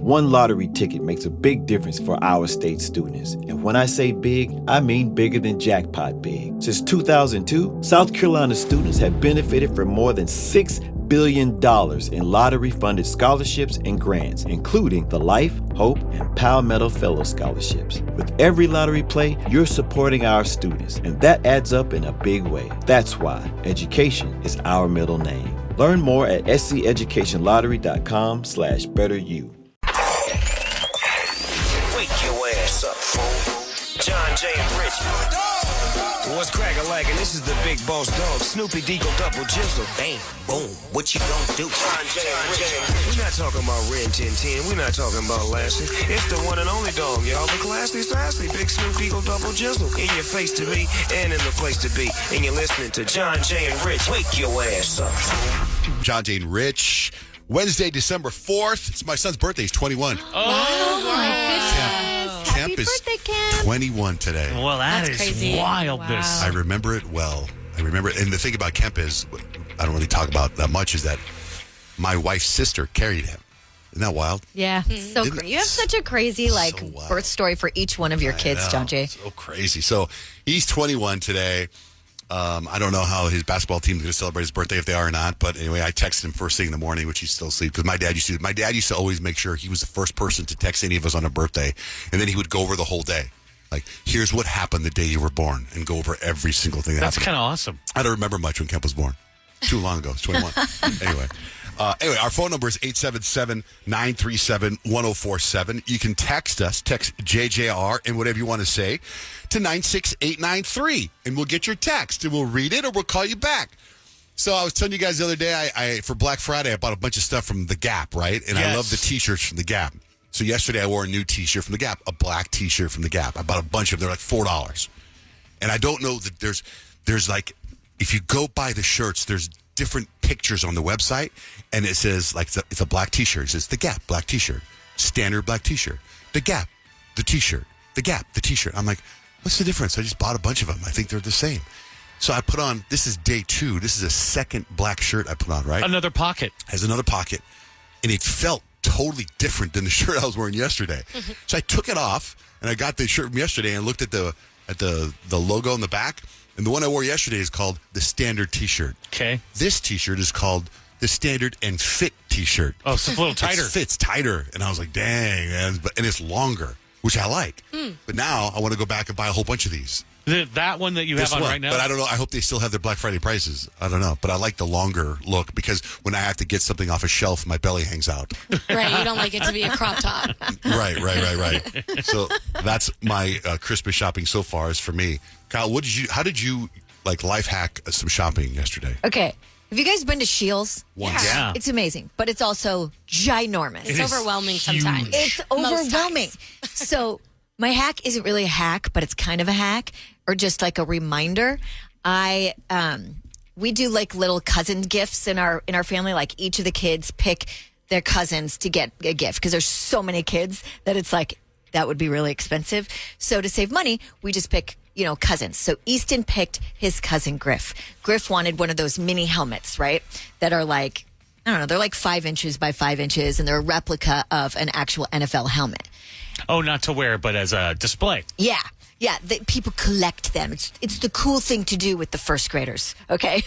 One lottery ticket makes a big difference for our state students. And when I say big, I mean bigger than jackpot big. Since 2002, South Carolina students have benefited from more than $6 billion in lottery-funded scholarships and grants, including the Life, Hope, and Palmetto Fellow Scholarships. With every lottery play, you're supporting our students, and that adds up in a big way. That's why education is our middle name. Learn more at sceducationlottery.com/betteryou. Wake your ass up, fool. John Jay and Rich. What's crack-a-lackin'? This is the big boss dog, Snoopy Deagle Double Jizzle. Bang, boom, what you gonna do? John Jay and Rich. We're not talking about Ren 1010. We're not talking about Lassie. It's the one and only dog, y'all. The classy, sassy, big Snoop Deagle Double Jizzle. In your face to be and in the place to be. And you're listening to John Jay and Rich. Wake your ass up, fool. John Jay and Rich. Wednesday, December 4th. It's my son's birthday. He's 21. Oh, my goodness. Kemp is birthday, Kemp. 21 today. Well, That's is crazy. wildness. I remember it well. I remember it. And the thing about Kemp is, I don't really talk about that much, is that my wife's sister carried him. Isn't that wild? Yeah, so Isn't you have such a crazy so wild? birth story for each one of your kids, I know. John Jay. So crazy. So he's 21 today. I don't know how his basketball team is going to celebrate his birthday, if they are or not. But anyway, I texted him first thing in the morning, which he's still asleep. Because my dad used to always make sure he was the first person to text any of us on a birthday, and then he would go over the whole day. Like, here's what happened the day you were born, and go over every single thing that That's happened. kind of awesome. I don't remember much when Kemp was born. Too long ago. It's 21. Anyway, our phone number is 877-937-1047. You can text us, text JJR and whatever you want to say to 96893, and we'll get your text, and we'll read it, or we'll call you back. So I was telling you guys the other day, I for Black Friday, I bought a bunch of stuff from The Gap, right? And I love the T-shirts from The Gap. So yesterday I wore a new T-shirt from The Gap, a black T-shirt from The Gap. I bought a bunch of them. They're like $4. And I don't know that there's like, if you go buy the shirts, there's different pictures on the website, and it says, like, it's a black T-shirt. It says The Gap, black T-shirt. Standard black T-shirt. The Gap, the T-shirt. The Gap, the T-shirt. I'm like, what's the difference? I just bought a bunch of them. I think they're the same. So I put on, this is day 2. This is a second black shirt I put on, right? Another pocket. Has another pocket, and it felt totally different than the shirt I was wearing yesterday. So I took it off, and I got the shirt from yesterday and looked at the logo on the back. And the one I wore yesterday is called the Standard T-shirt. Okay. This T-shirt is called the Standard and Fit T-shirt. Oh, so it's a little tighter. It fits tighter. And I was like, dang, man. And it's longer, which I like. But now I want to go back and buy a whole bunch of these. That one that you This have on one. right now? But I don't know. I hope they still have their Black Friday prices. I don't know. But I like the longer look, because when I have to get something off a shelf, my belly hangs out. Right, you don't like it to be a crop top. Right. So that's my Christmas shopping so far is for me. Kyle, how did you like life hack some shopping yesterday? Okay, have you guys been to Scheels? Once. Yeah. It's amazing, but it's also ginormous. It's overwhelming huge. sometimes. It's Most overwhelming. times. So my hack isn't really a hack, but it's kind of a hack, or just like a reminder. We do like little cousin gifts in our family. Like, each of the kids pick their cousins to get a gift, because there's so many kids that it's like that would be really expensive. So to save money, we just pick, cousins. So Easton picked his cousin Griff. Griff wanted one of those mini helmets, right? That are like, I don't know, they're like 5 inches by 5 inches, and they're a replica of an actual NFL helmet. Oh, not to wear, but as a display. Yeah. Yeah, people collect them. It's the cool thing to do with the first graders, okay?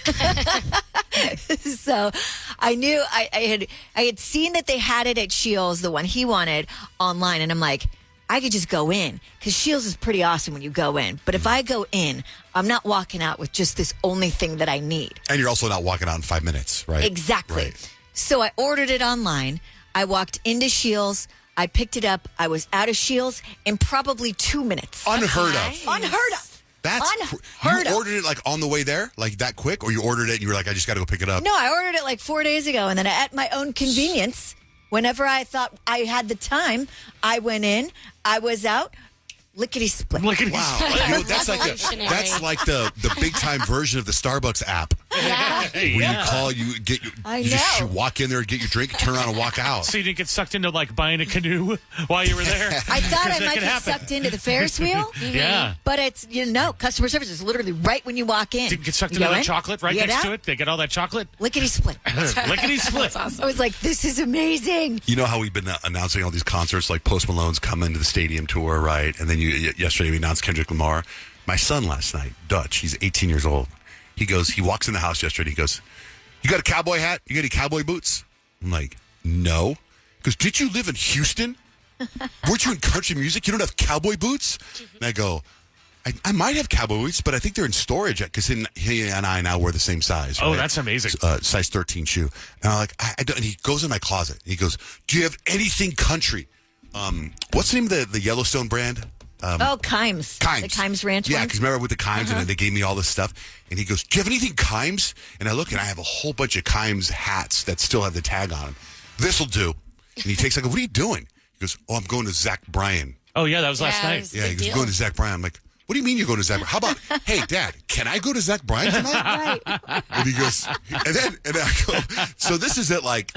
So I knew I had seen that they had it at Scheels, the one he wanted, online, and I'm like, I could just go in, because Scheels is pretty awesome when you go in. But if I go in, I'm not walking out with just this only thing that I need. And you're also not walking out in 5 minutes, right? Exactly. Right. So I ordered it online. I walked into Scheels. I picked it up. I was out of Scheels in probably 2 minutes. Unheard of. Unheard of. That's Unheard you of. ordered it like on the way there, like that quick, or you ordered it and you were like, I just got to go pick it up. No, I ordered it like 4 days ago, and then at my own convenience, whenever I thought I had the time, I went in, I was out, Lickety split. Lickety Wow. split. You know, that's like the big time version of the Starbucks app. Hey, Where yeah. you call, you get your, I you just know. walk in there, get your drink, turn around and walk out. So you didn't get sucked into like buying a canoe while you were there? I thought I Because that might could get happen. sucked into the Ferris wheel. Yeah. But it's, customer service is literally right when you walk in. Didn't get sucked You into go that in, chocolate right you get next to out, it? They get all that chocolate? Lickety split. Lickety split. I was like, this is amazing. You know how we've been announcing all these concerts, like Post Malone's coming to the stadium tour, right? And then yesterday we announced Kendrick Lamar. My son last night, Dutch, he's 18 years old. He walks in the house yesterday. He goes, "You got a cowboy hat? You got any cowboy boots?" I'm like, "No." He goes, "Did you live in Houston? Weren't you in country music? You don't have cowboy boots?" And I go, I might have cowboy boots, but I think they're in storage because he and I now wear the same size. Oh, right? that's amazing. Size 13 shoe. And I'm like, I don't. And he goes in my closet. And he goes, "Do you have anything country?" What's the name of the Yellowstone brand? Kimes. Kimes. The Kimes Ranch Yeah, ones. because remember with the Kimes, and then they gave me all this stuff. And he goes, "Do you have anything Kimes?" And I look, and I have a whole bunch of Kimes hats that still have the tag on them. This'll do. And he takes, I go, "What are you doing?" He goes, "Oh, I'm going to Zach Bryan." Oh, yeah, that was last Yeah, it night. was- Yeah, he Big goes, deal. "Going to Zach Bryan." I'm like, "What do you mean you're going to Zach Bryan? How about, hey, Dad, can I go to Zach Bryan tonight?" Right. And he goes, and I go, so this is at like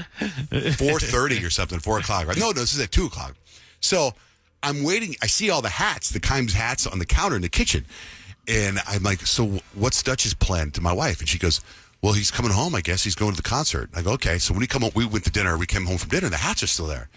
4:30 or something, 4 o'clock, right? No, this is at 2 o'clock. So I'm waiting. I see all the hats, the Kimes hats on the counter in the kitchen. And I'm like, "So what's Dutch's plan?" to my wife. And she goes, "Well, he's coming home, I guess. He's going to the concert." I go, "Okay." So when he come home, we went to dinner. We came home from dinner. The hats are still there.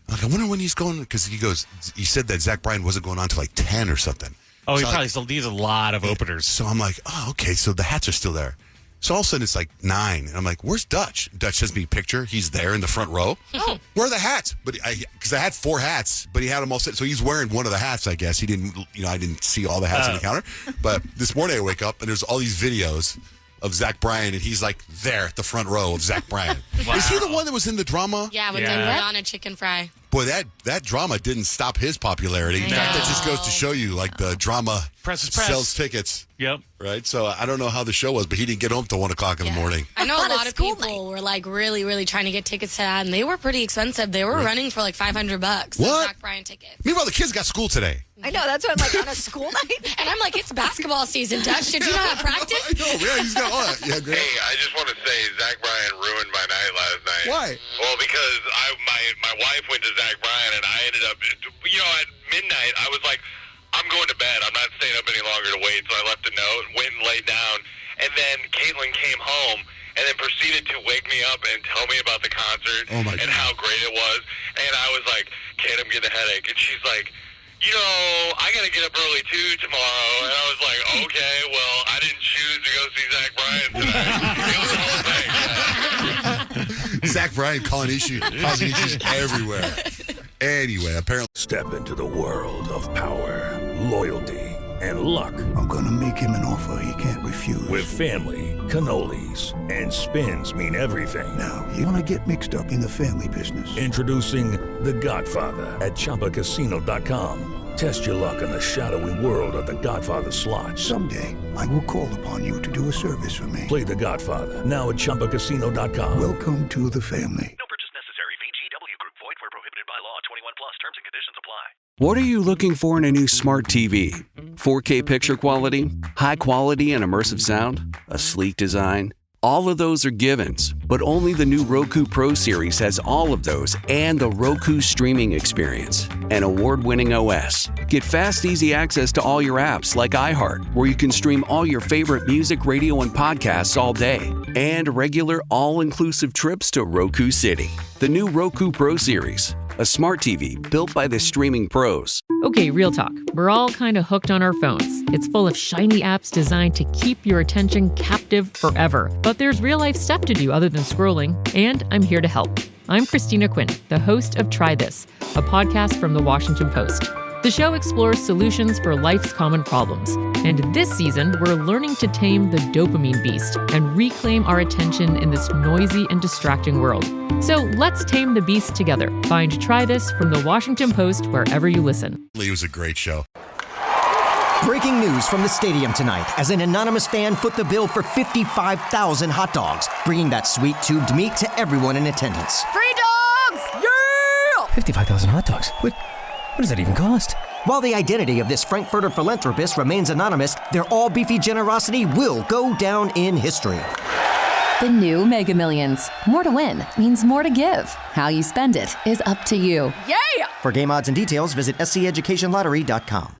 I'm like, I wonder when he's going, because he said that Zach Bryan wasn't going on till like 10 or something. Oh, he So probably still needs a lot of openers. So I'm like, "Oh, okay." So the hats are still there. So all of a sudden it's like 9, and I'm like, "Where's Dutch?" Dutch sends me a picture. He's there in the front row. Oh, where are the hats? But because I had 4 hats, but he had them all set. So he's wearing one of the hats, I guess. He didn't, I didn't see all the hats on the counter. But this morning I wake up and there's all these videos of Zach Bryan, and he's like there at the front row of Zach Bryan. Is he the one that was in the drama? Yeah, when Yeah. they were on a chicken fry. Boy, that drama didn't stop his popularity. In fact, that just goes to show you, like, the drama Press is press. sells tickets. Yep. Right? So I don't know how the show was, but he didn't get home till 1 o'clock in the morning. I know On a a lot of school people were like really, really trying to get tickets to that, and they were pretty expensive. They were running for like $500. What? The Zach Bryan tickets. Meanwhile, the kids got school today. I know. That's why I'm like, on a school night. And I'm like, it's basketball season, Dutch. Did you not have practice? I know, yeah, he's got all that. Yeah, great. Hey, I just want to say Zach Bryan ruined my night last night. Why? Well, because my wife went to Zach Bryan, and I ended up, at midnight, I was like, I'm going to bed. I'm not staying up any longer to wait. So I left a note, went and laid down, and then Caitlin came home and then proceeded to wake me up and tell me about the concert Oh, my and God. how great it was. And I was like, Kate, I'm getting a headache. And she's like, I got to get up early too tomorrow. And I was like, okay, well, I didn't choose to go see Zach Bryan tonight. It was the whole thing. Zach Bryan causing issues everywhere. Anyway, apparently. Step into the world of power, loyalty, and luck. I'm gonna make him an offer he can't refuse. With family, cannolis, and spins mean everything. Now, you wanna get mixed up in the family business. Introducing The Godfather at ChumbaCasino.com. Test your luck in the shadowy world of The Godfather slot. Someday, I will call upon you to do a service for me. Play The Godfather now at ChumbaCasino.com. Welcome to the family. No purchase necessary. VGW Group. Void where prohibited by law. 21 plus. Terms and conditions apply. What are you looking for in a new smart TV? 4K picture quality? High quality and immersive sound? A sleek design? All of those are givens, but only the new Roku Pro Series has all of those and the Roku streaming experience, an award-winning OS. Get fast, easy access to all your apps like iHeart, where you can stream all your favorite music, radio, and podcasts all day, and regular all-inclusive trips to Roku City. The new Roku Pro Series, a smart TV built by the streaming pros. Okay, real talk. We're all kind of hooked on our phones. It's full of shiny apps designed to keep your attention captive forever. But there's real-life stuff to do other than scrolling, and I'm here to help. I'm Christina Quinn, the host of Try This, a podcast from The Washington Post. The show explores solutions for life's common problems. And this season, we're learning to tame the dopamine beast and reclaim our attention in this noisy and distracting world. So let's tame the beast together. Find Try This from The Washington Post wherever you listen. It was a great show. Breaking news from the stadium tonight as an anonymous fan foot the bill for 55,000 hot dogs, bringing that sweet tubed meat to everyone in attendance. Free dogs! Yeah! 55,000 hot dogs? What does that even cost? While the identity of this Frankfurter philanthropist remains anonymous, their all-beefy generosity will go down in history. The new Mega Millions. More to win means more to give. How you spend it is up to you. Yeah! For game odds and details, visit sceducationlottery.com.